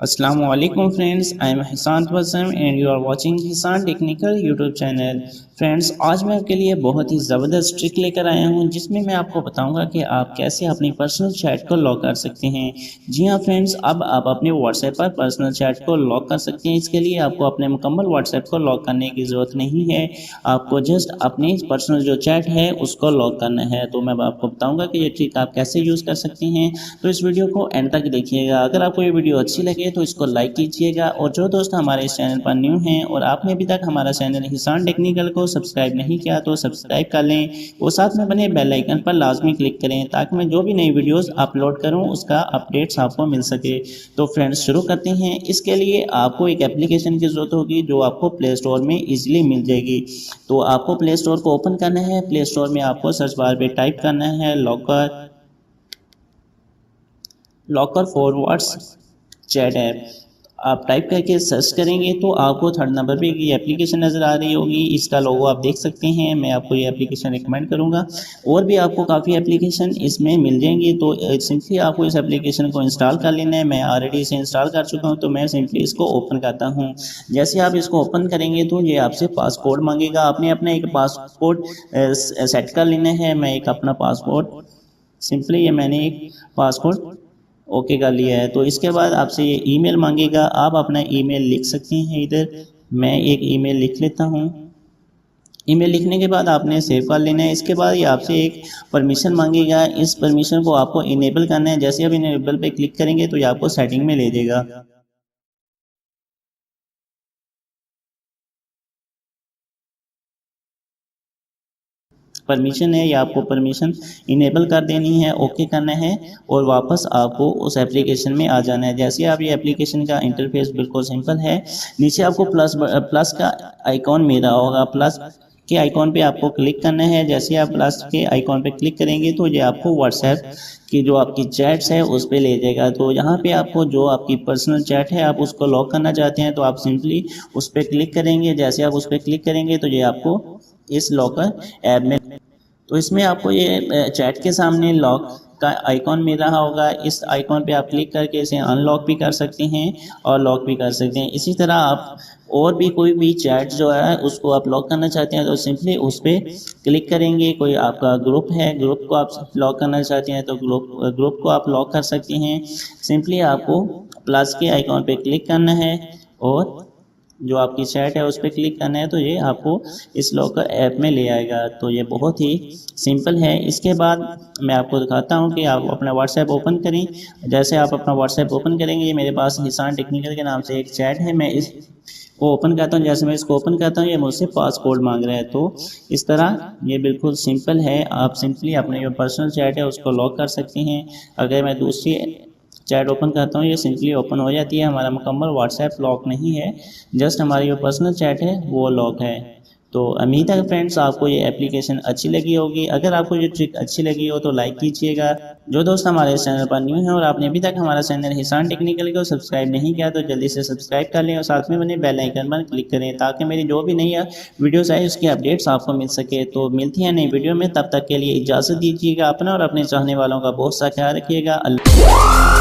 अस्सलाम वालेकुम friends, I am हिसान वसम एंड यू आर वाचिंग हिसान टेक्निकल यूट्यूब चैनल। फ्रेंड्स, आज मैं आपके लिए बहुत ही ज़बरदस्त ट्रिक लेकर आया हूं जिसमें मैं आपको बताऊंगा कि आप कैसे अपनी पर्सनल चैट को लॉक कर सकते हैं। जी हां फ्रेंड्स, अब आप अपने व्हाट्सएप पर पर्सनल चैट को लॉक कर सकते हैं। इसके लिए आपको अपने मुकम्मल व्हाट्सएप को लॉक करने की ज़रूरत नहीं है, आपको जस्ट अपनी पर्सनल जो चैट है उसको लॉक करना है। तो मैं आपको बताऊँगा कि ये ट्रिक आप कैसे यूज़ कर सकते हैं। तो इस वीडियो को एंड तक देखिएगा। अगर आपको ये वीडियो अच्छी लगे तो इसको लाइक कीजिएगा, और जो दोस्त हमारे इस चैनल पर न्यू हैं और आपने अभी तक हमारा चैनल हिसान टेक्निकल को सब्सक्राइब नहीं किया तो सब्सक्राइब कर लें और साथ में बने बेल आइकन पर लाजमी क्लिक करें ताकि मैं जो भी नई वीडियोस अपलोड करूं उसका अपडेट्स आपको मिल सके। तो फ्रेंड्स, शुरू करते हैं। इसके लिए आपको एक एप्लीकेशन की ज़रूरत होगी जो आपको प्ले स्टोर में ईजिली मिल जाएगी। तो आपको प्ले स्टोर को ओपन करना है। प्ले स्टोर में आपको सर्च बार पर टाइप करना है लॉकर फॉरवर्ड्स चैट ऐप। आप टाइप करके सर्च करेंगे तो आपको थर्ड नंबर पे ये एप्लीकेशन नज़र आ रही होगी। इसका लोगो आप देख सकते हैं। मैं आपको ये एप्लीकेशन रिकमेंड करूँगा। और भी आपको काफ़ी एप्लीकेशन इसमें मिल जाएंगी, तो सिंपली आपको इस एप्लीकेशन को इंस्टॉल कर लेना है। मैं ऑलरेडी इसे इंस्टॉल कर चुका हूँ, तो मैं सिंपली इसको ओपन करता हूँ। जैसे आप इसको ओपन करेंगे तो ये आपसे पासपोर्ट मांगेगा। आपने अपना एक पासपोर्ट सेट कर लेना है। मैं एक अपना पासपोर्ट सिंपली ये मैंने एक पासपोर्ट ओके कर लिया है। तो इसके बाद आपसे ये ईमेल मांगेगा। आप अपना ईमेल लिख सकते हैं इधर। मैं एक ईमेल लिख लेता हूँ। ईमेल लिखने के बाद आपने सेव कर लेना है। इसके बाद ये आपसे एक परमिशन मांगेगा। इस परमिशन को आपको इनेबल करना है। जैसे आप इनेबल पे क्लिक करेंगे तो ये आपको सेटिंग में ले जाएगा। परमिशन है या आपको परमिशन इनेबल कर देनी है, ओके करना है और वापस आपको उस एप्लीकेशन में आ जाना है। जैसे आप ये एप्लीकेशन का इंटरफेस बिल्कुल सिंपल है। नीचे आपको प्लस का आइकॉन मिल रहा होगा। प्लस के आइकॉन पे आपको क्लिक करना है। जैसे आप प्लस के आइकॉन पे क्लिक करेंगे तो ये आपको व्हाट्सएप की जो आपकी चैट्स है उस पर ले जाएगा। तो यहाँ पे आपको जो आपकी पर्सनल चैट है आप उसको लॉक करना चाहते हैं तो आप सिंपली उस पर क्लिक करेंगे। जैसे आप उस पर क्लिक करेंगे तो ये आपको इस लॉकर ऐप में, तो इसमें आपको ये चैट के सामने लॉक का आइकॉन मिल रहा होगा। इस आइकॉन पे आप क्लिक करके इसे अनलॉक भी कर सकते हैं और लॉक भी कर सकते हैं। इसी तरह आप और भी कोई भी चैट जो है उसको आप लॉक करना चाहते हैं तो सिंपली उस पर क्लिक करेंगे। कोई आपका ग्रुप है, ग्रुप को आप लॉक करना चाहते हैं तो ग्रुप को आप लॉक कर सकते हैं। सिंपली आपको प्लस के आइकॉन पे क्लिक करना है और जो आपकी चैट है उस पर क्लिक करना है तो ये आपको इस लॉकर ऐप में ले आएगा। तो ये बहुत ही सिंपल है। इसके बाद मैं आपको दिखाता हूँ कि आप अपना व्हाट्सएप ओपन करें। जैसे आप अपना व्हाट्सएप ओपन करेंगे, ये मेरे पास हिसान टेक्निकल के नाम से एक चैट है। मैं इस को ओपन करता हूँ। जैसे मैं इसको ओपन करता हूँ ये मुझसे पासवर्ड मांग रहा है। तो इस तरह ये बिल्कुल सिंपल है। आप सिंपली अपने जो पर्सनल चैट है उसको लॉक कर सकते हैं। अगर मैं दूसरी चैट ओपन करता हूँ ये सिंपली ओपन हो जाती है। हमारा मुकम्मल व्हाट्सएप लॉक नहीं है, जस्ट हमारी जो पर्सनल चैट है वो लॉक है। तो उम्मीद है फ्रेंड्स आपको ये एप्लीकेशन अच्छी लगी होगी। अगर आपको ये ट्रिक अच्छी लगी हो तो लाइक कीजिएगा। जो दोस्त हमारे इस चैनल पर न्यू हैं और आपने अभी तक हमारा चैनल हिसान टेक्निकल को सब्सक्राइब नहीं किया तो जल्दी से सब्सक्राइब कर लें और साथ में बने बेल आइकन पर क्लिक करें ताकि मेरी जो भी नई वीडियोस आए उसकी अपडेट्स आपको मिल सके। तो मिलती हैं नई वीडियो में, तब तक के लिए इजाज़त दीजिएगा। अपना और अपने चाहने वालों का बहुत सा ख्याल रखिएगा। अल्लाह।